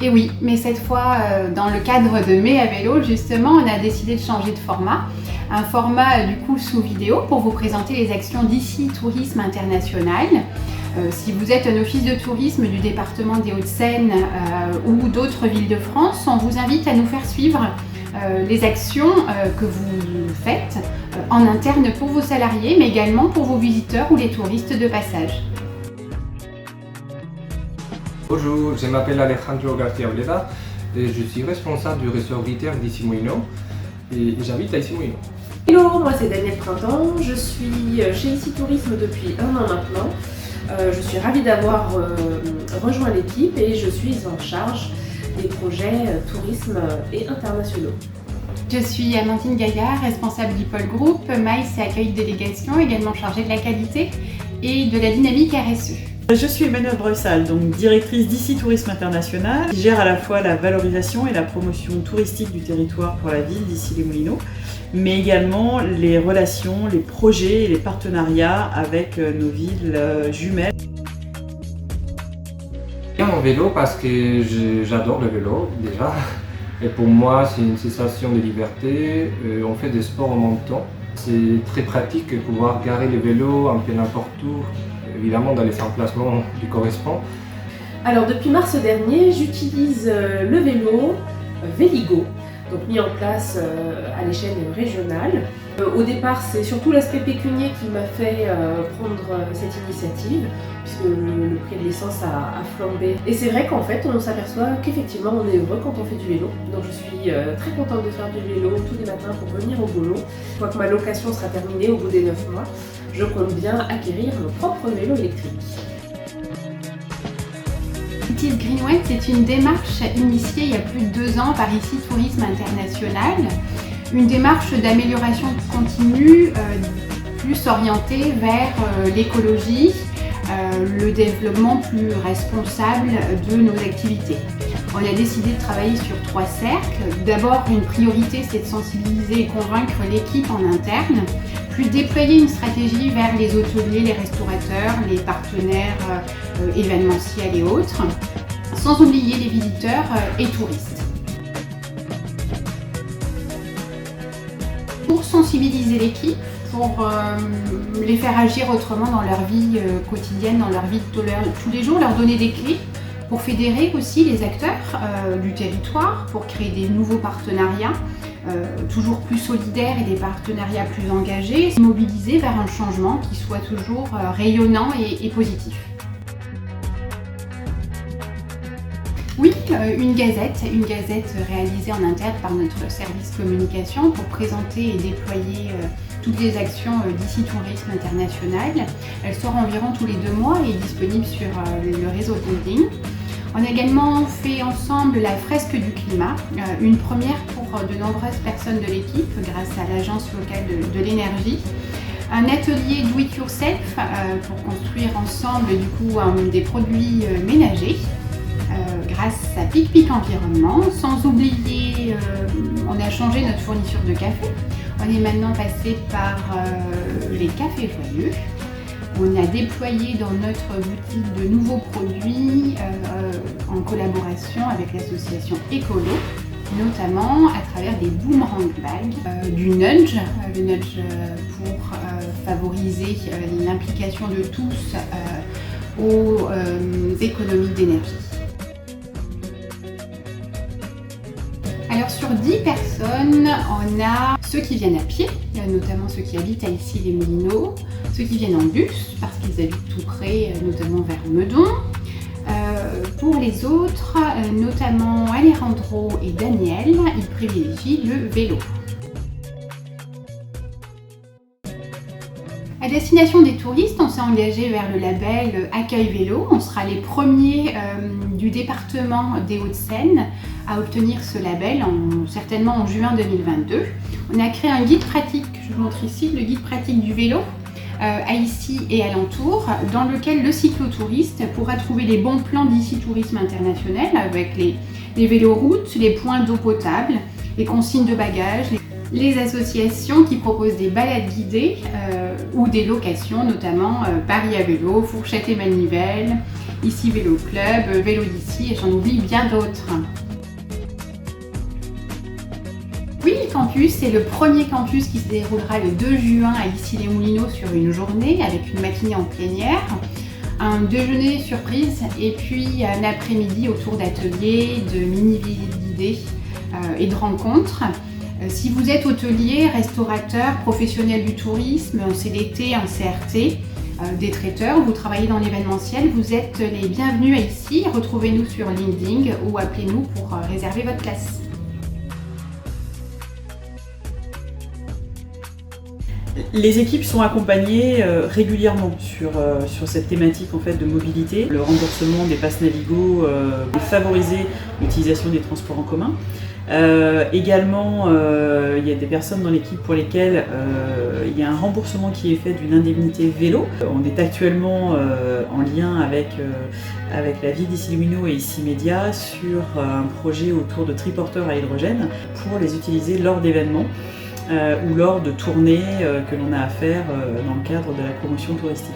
Et oui, mais cette fois, dans le cadre de Mai à vélo, justement, on a décidé de changer de format. Un format du coup sous vidéo pour vous présenter les actions d'ICI Tourisme International. Si vous êtes un office de tourisme du département des Hauts-de-Seine ou d'autres villes de France, on vous invite à nous faire suivre les actions que vous faites en interne pour vos salariés, mais également pour vos visiteurs ou les touristes de passage. Bonjour, je m'appelle Alejandro García-Bleda et je suis responsable du réseau retail d'ICI Moulineaux et j'habite à ICI Moulineaux. Hello, moi c'est Daniel Printemps, je suis chez ICI Tourisme depuis 1 an maintenant. Je suis ravie d'avoir rejoint l'équipe et je suis en charge des projets tourisme et internationaux. Je suis Amandine Gaillard, responsable du pôle groupe MICE et accueil de délégation, également chargée de la qualité et de la dynamique RSE. Je suis Emmanuelle Breussal, donc directrice d'ICI Tourisme International, qui gère à la fois la valorisation et la promotion touristique du territoire pour la ville d'Issy-les-Moulineaux, mais également les relations, les projets et les partenariats avec nos villes jumelles. J'aime mon vélo parce que j'adore le vélo déjà. Et pour moi, c'est une sensation de liberté. On fait des sports en même temps. C'est très pratique de pouvoir garer le vélo un peu n'importe où, évidemment dans les emplacements qui correspondent. Alors depuis mars dernier, j'utilise le vélo Véligo, donc mis en place à l'échelle régionale. Au départ, c'est surtout l'aspect pécunier qui m'a fait prendre cette initiative, puisque le prix de l'essence a flambé. Et c'est vrai qu'en fait, on s'aperçoit qu'effectivement, on est heureux quand on fait du vélo. Donc je suis très contente de faire du vélo tous les matins pour venir au boulot. Une fois que ma location sera terminée au bout des 9 mois, je compte bien acquérir mon propre vélo électrique. It Greenway, c'est une démarche initiée il y a plus de 2 ans par ICI Tourisme International. Une démarche d'amélioration continue, plus orientée vers l'écologie, le développement plus responsable de nos activités. On a décidé de travailler sur 3 cercles. D'abord, une priorité, c'est de sensibiliser et convaincre l'équipe en interne, puis déployer une stratégie vers les hôteliers, les restaurateurs, les partenaires événementiels et autres, sans oublier les visiteurs et touristes. Pour sensibiliser l'équipe, pour les faire agir autrement dans leur vie quotidienne, dans leur vie de tous les jours, leur donner des clés, pour fédérer aussi les acteurs du territoire, pour créer des nouveaux partenariats toujours plus solidaires et des partenariats plus engagés, mobiliser vers un changement qui soit toujours rayonnant et positif. Oui, une gazette réalisée en interne par notre service communication pour présenter et déployer toutes les actions d'ICI Tourisme International. Elle sort environ tous les 2 mois et est disponible sur le réseau LinkedIn. On a également fait ensemble la fresque du climat, une première pour de nombreuses personnes de l'équipe grâce à l'agence locale de l'énergie. Un atelier do it yourself pour construire ensemble du coup des produits ménagers grâce à Pic Environnement. Sans oublier, on a changé notre fourniture de café. On est maintenant passé par les cafés joyeux. On a déployé dans notre boutique de nouveaux produits en collaboration avec l'association Écolo, notamment à travers des boomerang bags, du nudge, le nudge pour favoriser l'implication de tous aux économies d'énergie. Alors sur 10 personnes, on a ceux qui viennent à pied, notamment ceux qui habitent à Issy-les-Moulineaux, ceux qui viennent en bus parce qu'ils habitent tout près, notamment vers Meudon. Pour les autres, notamment Alejandro et Daniel, ils privilégient le vélo. À destination des touristes, on s'est engagé vers le label Accueil Vélo. On sera les premiers du département des Hauts-de-Seine à obtenir ce label, certainement en juin 2022. On a créé un guide pratique, je vous montre ici le guide pratique du vélo à Issy et alentour, dans lequel le cyclotouriste pourra trouver les bons plans d'ICI Tourisme International avec les véloroutes, les points d'eau potable, les consignes de bagages, Les associations qui proposent des balades guidées ou des locations, notamment Paris à vélo, Fourchette et Manivelle, Ici Vélo Club, Vélo d'ici et j'en oublie bien d'autres. Will Campus, c'est le premier campus qui se déroulera le 2 juin à Issy-les-Moulineaux sur une journée avec une matinée en plein air, un déjeuner surprise et puis un après-midi autour d'ateliers, de mini-visites guidées et de rencontres. Si vous êtes hôtelier, restaurateur, professionnel du tourisme, un CDT, un CRT, des traiteurs, vous travaillez dans l'événementiel, vous êtes les bienvenus ici. Retrouvez-nous sur LinkedIn ou appelez-nous pour réserver votre place. Les équipes sont accompagnées régulièrement sur cette thématique en fait, de mobilité. Le remboursement des passes Navigo favoriser l'utilisation des transports en commun. Également, il y a des personnes dans l'équipe pour lesquelles il y a un remboursement qui est fait d'une indemnité vélo. On est actuellement en lien avec la ville d'Issy-les-Moulineaux et Issy Média sur un projet autour de triporteurs à hydrogène pour les utiliser lors d'événements ou lors de tournées que l'on a à faire dans le cadre de la promotion touristique.